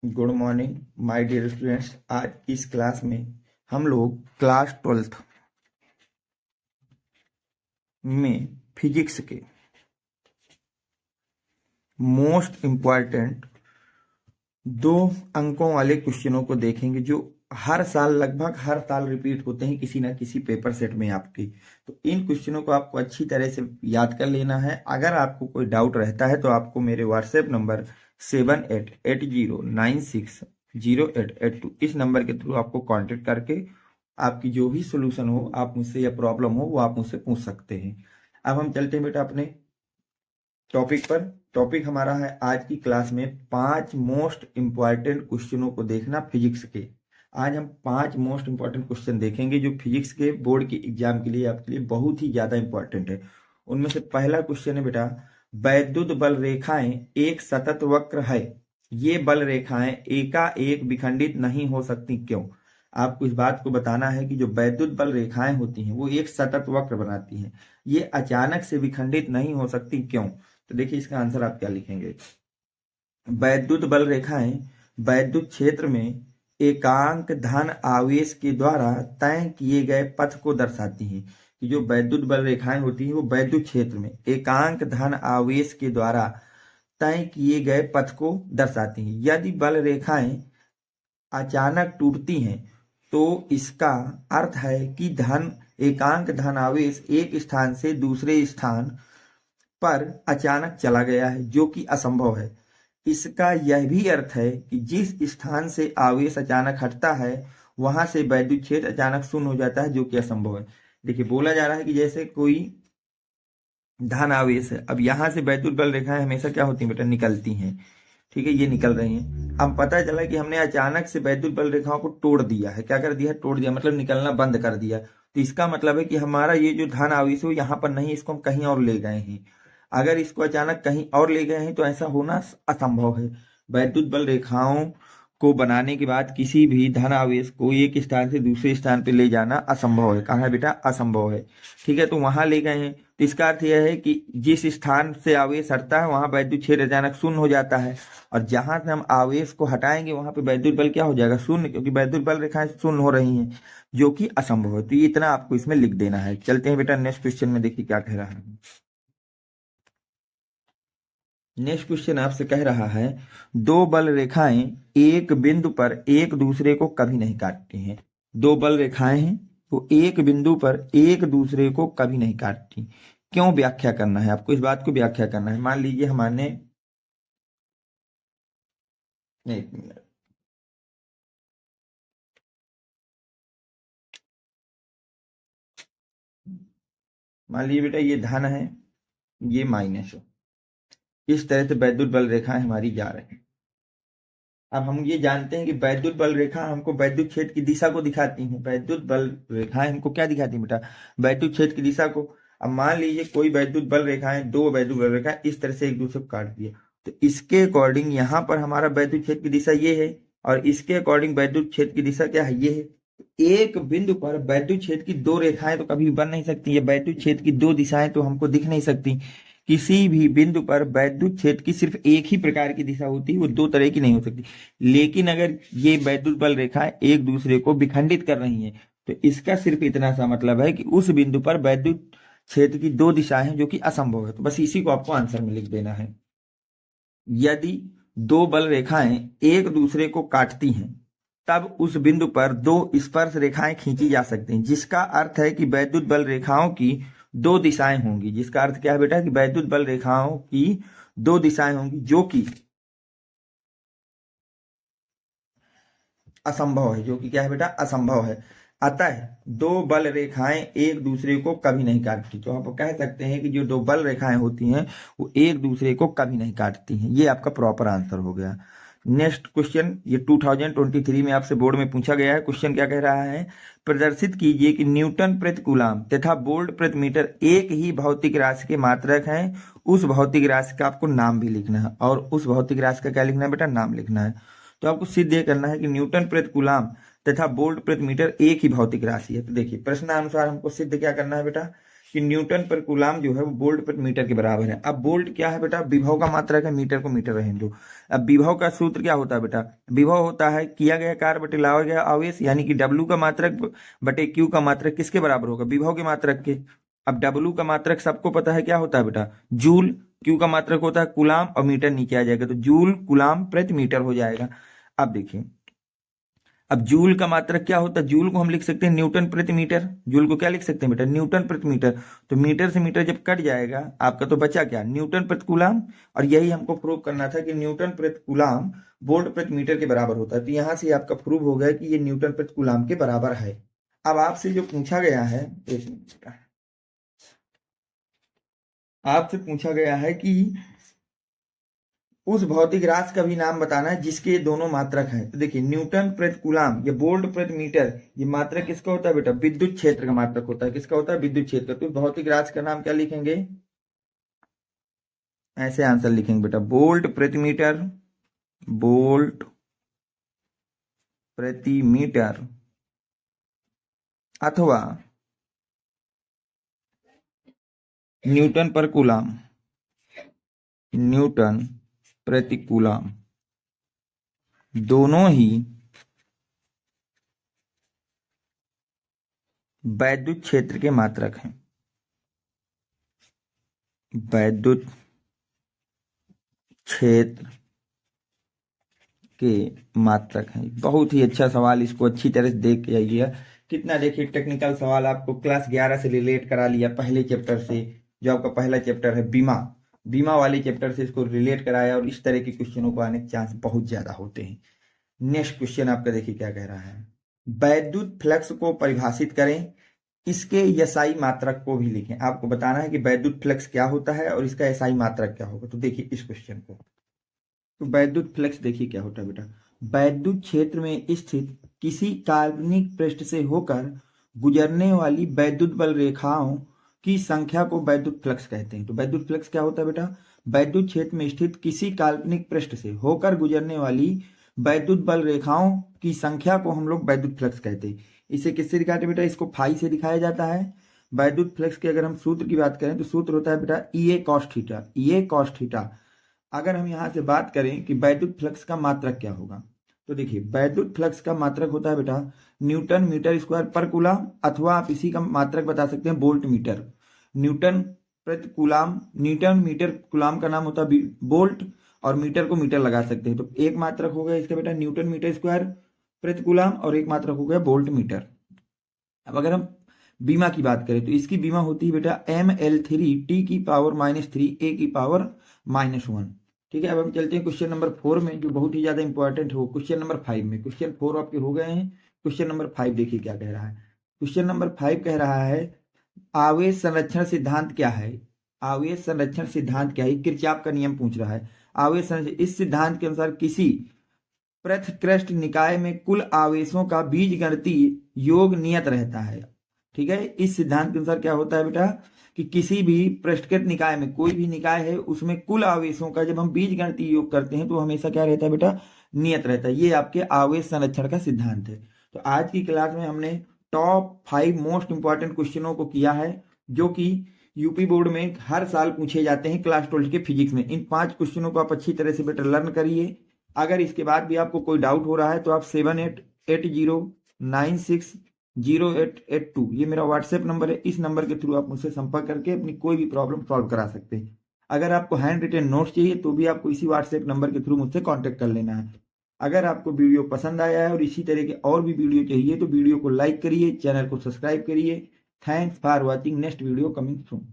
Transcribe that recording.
Good morning my dear students. आज की इस क्लास में हम लोग क्लास 12th में फिजिक्स के मोस्ट इम्पॉर्टेंट 2 अंकों वाले क्वेश्चनों को देखेंगे, जो हर साल लगभग हर साल रिपीट होते हैं किसी ना किसी पेपर सेट में आपके। तो इन क्वेश्चनों को आपको अच्छी तरह से याद कर लेना है। अगर आपको कोई डाउट रहता है तो आपको मेरे व्हाट्सएप नंबर 7880960882 इस नंबर के थ्रू आपको कांटेक्ट करके आपकी जो भी सोल्यूशन हो, आप मुझसे या प्रॉब्लम हो, वो आप मुझसे पूछ सकते हैं। अब हम चलते हैं बेटा अपने टॉपिक पर। टॉपिक हमारा है आज की क्लास में 5 मोस्ट इंपॉर्टेंट क्वेश्चनों को देखना फिजिक्स के। आज हम 5 मोस्ट इंपॉर्टेंट क्वेश्चन देखेंगे जो फिजिक्स के बोर्ड के एग्जाम के लिए आपके लिए बहुत ही ज्यादा इंपॉर्टेंट है। उनमें से पहला क्वेश्चन है बेटा, वैद्युत बल रेखाएं एक सतत वक्र है, ये बल रेखाएं एकाएक विखंडित नहीं हो सकती, क्यों? आपको इस बात को बताना है कि जो वैद्युत बल रेखाएं होती हैं वो एक सतत वक्र बनाती हैं, ये अचानक से विखंडित नहीं हो सकती, क्यों? तो देखिए इसका आंसर आप क्या लिखेंगे। वैद्युत बल रेखाएं वैद्युत क्षेत्र में एकांक धन आवेश के द्वारा तय किए गए पथ को दर्शाती हैं। कि जो वैद्युत बल रेखाएं होती हैं वो वैद्युत क्षेत्र में एकांक धन आवेश के द्वारा तय किए गए पथ को दर्शाती हैं। यदि बल रेखाएं अचानक टूटती हैं तो इसका अर्थ है कि एकांक धन आवेश एक स्थान से दूसरे स्थान पर अचानक चला गया है, जो कि असंभव है। इसका यह भी अर्थ है कि जिस स्थान से आवेश अचानक हटता है वहां से वैद्युत क्षेत्र अचानक शून्य हो जाता है, जो कि असंभव है। देखिए बोला जा रहा है कि जैसे कोई धन आवेश है, अब यहां से वैद्युत बल रेखाएं हमेशा क्या होती है बेटा, निकलती हैं। ठीक है, ये निकल रही हैं। अब पता चला कि हमने अचानक से वैद्युत बल रेखाओं को तोड़ दिया है। क्या कर दिया है? तोड़ दिया, मतलब निकलना बंद कर दिया। तो इसका मतलब है कि हमारा ये जो धन आवेश है वो यहाँ पर नहीं, इसको हम कहीं और ले गए हैं। अगर इसको अचानक कहीं और ले गए हैं तो ऐसा होना असंभव है। वैद्युत बल रेखाओं को बनाने के बाद किसी भी धन आवेश को एक स्थान से दूसरे स्थान पर ले जाना असंभव है। कहाँ है बेटा? असंभव है। ठीक है, तो वहां ले गए हैं, तो इसका अर्थ यह है कि जिस स्थान से आवेश हटता है वहां वैद्युत क्षेत्र अचानक शून्य हो जाता है, और जहां से हम आवेश को हटाएंगे वहां पे वैद्युत बल क्या हो जाएगा? शून्य, क्योंकि वैद्युत बल रेखाएं शून्य हो रही हैं, जो कि असंभव है। तो ये इतना आपको इसमें लिख देना है। चलते हैं बेटा नेक्स्ट क्वेश्चन में, देखिए क्या कह रहा है। नेक्स्ट क्वेश्चन आपसे कह रहा है, दो बल रेखाएं एक बिंदु पर एक दूसरे को कभी नहीं काटती हैं। दो बल रेखाएं हैं वो एक बिंदु पर एक दूसरे को कभी नहीं काटती, क्यों? व्याख्या करना है आपको, इस बात को व्याख्या करना है। मान लीजिए हमारे एक मिनट, मान लीजिए बेटा ये धन है, ये माइनस है। इस तरह से वैद्युत बल रेखाएं हमारी जा रही हैं। अब हम ये जानते हैं कि वैद्युत बल रेखा हमको वैद्युत क्षेत्र की दिशा को दिखाती हैं। वैद्युत बल रेखाएं हमको क्या दिखाती हैं बेटा? वैद्युत क्षेत्र की दिशा को। अब मान लीजिए कोई वैद्युत बल रेखाएं, दो वैद्युत बल रेखाएं इस तरह से एक दूसरे को काट दिए, तो इसके अकॉर्डिंग यहाँ पर हमारा वैद्युत क्षेत्र की दिशा ये है, और इसके अकॉर्डिंग वैद्युत क्षेत्र की दिशा क्या है? ये है। एक बिंदु पर वैद्युत क्षेत्र की दो रेखाएं तो कभी बन नहीं सकती, ये वैद्युत क्षेत्र की दो दिशाएं तो हमको दिख नहीं सकती। किसी भी बिंदु पर वैद्युत क्षेत्र की सिर्फ एक ही प्रकार की दिशा होती है, वो दो तरह की नहीं हो सकती। लेकिन अगर ये वैद्युत बल रेखाएं एक दूसरे को विखंडित कर रही हैं तो इसका सिर्फ इतना सा मतलब है कि उस बिंदु पर वैद्युत क्षेत्र की दो दिशाएं हैं, जो कि असंभव है। तो बस इसी को आपको आंसर में लिख देना है। यदि दो बल रेखाएं एक दूसरे को काटती हैं तब उस बिंदु पर दो स्पर्श रेखाएं खींची जा सकती हैं, जिसका अर्थ है कि वैद्युत बल रेखाओं की दो दिशाएं होंगी। जिसका अर्थ क्या है बेटा? कि वैद्युत बल रेखाओं की दो दिशाएं होंगी, जो कि असंभव है। जो कि क्या है बेटा? असंभव है। अतः दो बल रेखाएं एक दूसरे को कभी नहीं काटती। तो आप कह सकते हैं कि जो दो बल रेखाएं होती हैं वो एक दूसरे को कभी नहीं काटती हैं। ये आपका प्रॉपर आंसर हो गया। नेक्स्ट क्वेश्चन, ये 2023 में आपसे बोर्ड में पूछा गया है। क्वेश्चन क्या कह रहा है? प्रदर्शित कीजिए कि न्यूटन प्रति कूलाम तथा वोल्ट प्रति मीटर एक ही भौतिक राशि के मात्रक हैं। उस भौतिक राशि का आपको नाम भी लिखना है, और उस भौतिक राशि का क्या लिखना है बेटा? नाम लिखना है। तो आपको सिद्ध ये करना है कि न्यूटन प्रति कूलाम तथा वोल्ट प्रति मीटर एक ही भौतिक राशि है। तो देखिए प्रश्नानुसार हमको सिद्ध क्या करना है बेटा? कि न्यूटन पर कूलाम जो है वो वोल्ट पर मीटर के बराबर है। अब वोल्ट क्या है बेटा, विभव का मात्रक है, मीटर को मीटर रहने दो। अब विभव का सूत्र क्या होता है बेटा, विभव होता है किया गया कार्य बटे लाया गया आवेश, यानी कि W का मात्रक बटे Q का मात्रक किसके बराबर होगा, विभव के मात्रक के। अब W का मात्रक सबको पता है क्या होता है बेटा, जूल। Q का मात्रक होता है कूलाम, और मीटर नीचे आ जाएगा तो जूल कूलाम प्रति मीटर हो जाएगा। अब देखिए, अब जूल का मात्रक क्या होता है, जूल को हम लिख सकते हैं न्यूटन प्रति मीटर। जूल को क्या लिख सकते हैं बेटा, न्यूटन प्रति मीटर। तो मीटर से मीटर जब कट जाएगा आपका तो बचा क्या, न्यूटन प्रति कूलाम। और यही हमको प्रूव करना था कि न्यूटन प्रति कूलाम वोल्ट प्रति मीटर के बराबर होता है। तो यहां से आपका प्रूव हो गया कि ये न्यूटन प्रति कूलाम के बराबर है। अब आपसे जो पूछा गया है, एक मिनट बेटा, आपसे पूछा गया है कि उस भौतिक राशि का भी नाम बताना है जिसके दोनों मात्रक हैं। तो देखिए, न्यूटन प्रति कूलाम, ये वोल्ट प्रति मीटर, ये मात्रक किसका होता है बेटा, विद्युत क्षेत्र का मात्रक होता है। किसका होता है, विद्युत क्षेत्र। तो भौतिक राशि का नाम क्या लिखेंगे, ऐसे आंसर लिखेंगे बेटा, वोल्ट प्रति मीटर, वोल्ट प्रति मीटर, अथवा न्यूटन पर कूलाम, न्यूटन प्रति कूलाम, दोनों ही वैद्युत क्षेत्र के मात्रक हैं, वैद्युत क्षेत्र के मात्रक हैं। बहुत ही अच्छा सवाल, इसको अच्छी तरह से देख के आइए। कितना देखिए टेक्निकल सवाल आपको क्लास 11 से रिलेट करा लिया, पहले चैप्टर से, जो आपका पहला चैप्टर है बीमा, बीमा वाले चैप्टर से इसको रिलेट कराया। और इस तरह के क्वेश्चनों को आने के चांस बहुत ज्यादा होते हैं। नेक्स्ट क्वेश्चन आपका देखिए क्या कह रहा है, वैद्युत फ्लक्स को परिभाषित करें, इसके एसआई मात्रक को भी लिखें। आपको बताना है कि वैद्युत फ्लक्स क्या होता है और इसका एसआई मात्रक क्या होगा। तो देखिए इस क्वेश्चन को, तो वैद्युत फ्लक्स देखिए क्या होता है बेटा, वैद्युत क्षेत्र में स्थित किसी काल्पनिक पृष्ठ से होकर गुजरने वाली वैद्युत बल रेखाओं की संख्या को वैद्युत फ्लक्स कहते हैं। तो वैद्युत फ्लक्स क्या होता है बेटा, वैद्युत क्षेत्र में स्थित किसी काल्पनिक पृष्ठ से होकर गुजरने वाली वैद्युत बल रेखाओं की संख्या को हम लोग वैद्युत फ्लक्स कहते हैं। इसे किससे दिखाते हैं बेटा, इसको फाई से दिखाया जाता है। वैद्युत फ्लक्स के अगर हम सूत्र की बात करें तो सूत्र होता है बेटा ई ए कॉस थीटा, ई ए कॉस थीटा। अगर हम यहां से बात करें कि वैद्युत फ्लक्स का मात्रक क्या होगा, तो देखिए वैद्युत फ्लक्स का मात्रक होता है बेटा न्यूटन मीटर स्क्वायर पर कूलाम, अथवा आप इसी का मात्रक बता सकते हैं वोल्ट मीटर। न्यूटन प्रति कूलाम, न्यूटन मीटर कूलाम का नाम होता है वोल्ट, और मीटर को मीटर लगा सकते हैं। तो एक मात्रक हो गया इसका बेटा न्यूटन मीटर स्क्वायर प्रति कूलाम, और एक मात्रक हो गया वोल्ट मीटर। अब अगर हम बीमा की बात करें तो इसकी बीमा होती है बेटा ML3 टी की पावर -3 ए की पावर -1। ठीक है, अब हम चलते हैं क्वेश्चन नंबर 4 में, जो बहुत ही ज्यादा इंपॉर्टेंट हो क्वेश्चन नंबर 5 में। क्वेश्चन 4 आपके हो गए हैं, क्वेश्चन नंबर 5 देखिए क्या कह रहा है। क्वेश्चन नंबर 5 कह रहा है आवेश संरक्षण सिद्धांत क्या है, आवेश संरक्षण सिद्धांत क्या है, किरचॉफ का नियम पूछ रहा है। आवेश संरक्षण, इस सिद्धांत के अनुसार किसी पृथकृष्ट निकाय में कुल आवेशों का बीजगणितीय योग नियत रहता है। ठीक है, इस सिद्धांत के अनुसार क्या होता है बेटा कि किसी भी पृष्ठकृत निकाय में, कोई भी निकाय है उसमें कुल आवेशों का जब हम बीजगणितीय योग करते हैं तो हमेशा क्या रहता है बेटा, नियत रहता है। ये आपके आवेश संरक्षण का सिद्धांत है। तो आज की क्लास में हमने टॉप 5 मोस्ट इंपॉर्टेंट क्वेश्चनों को किया है, जो कि यूपी बोर्ड में हर साल पूछे जाते हैं क्लास 12 के फिजिक्स में। इन 5 क्वेश्चनों को आप अच्छी तरह से बेटा लर्न करिए। अगर इसके बाद भी आपको कोई डाउट हो रहा है तो आप 7880960882, ये मेरा व्हाट्सएप नंबर है, इस नंबर के थ्रू आप मुझसे संपर्क करके अपनी कोई भी प्रॉब्लम सॉल्व करा सकते हैं। अगर आपको हैंड रिटन नोट्स चाहिए तो भी आपको इसी व्हाट्सएप नंबर के थ्रू मुझसे कॉन्टेक्ट कर लेना है। अगर आपको वीडियो पसंद आया है और इसी तरह के और भी वीडियो चाहिए तो वीडियो को लाइक करिए, चैनल को सब्सक्राइब करिए। Thanks for watching, next video coming soon.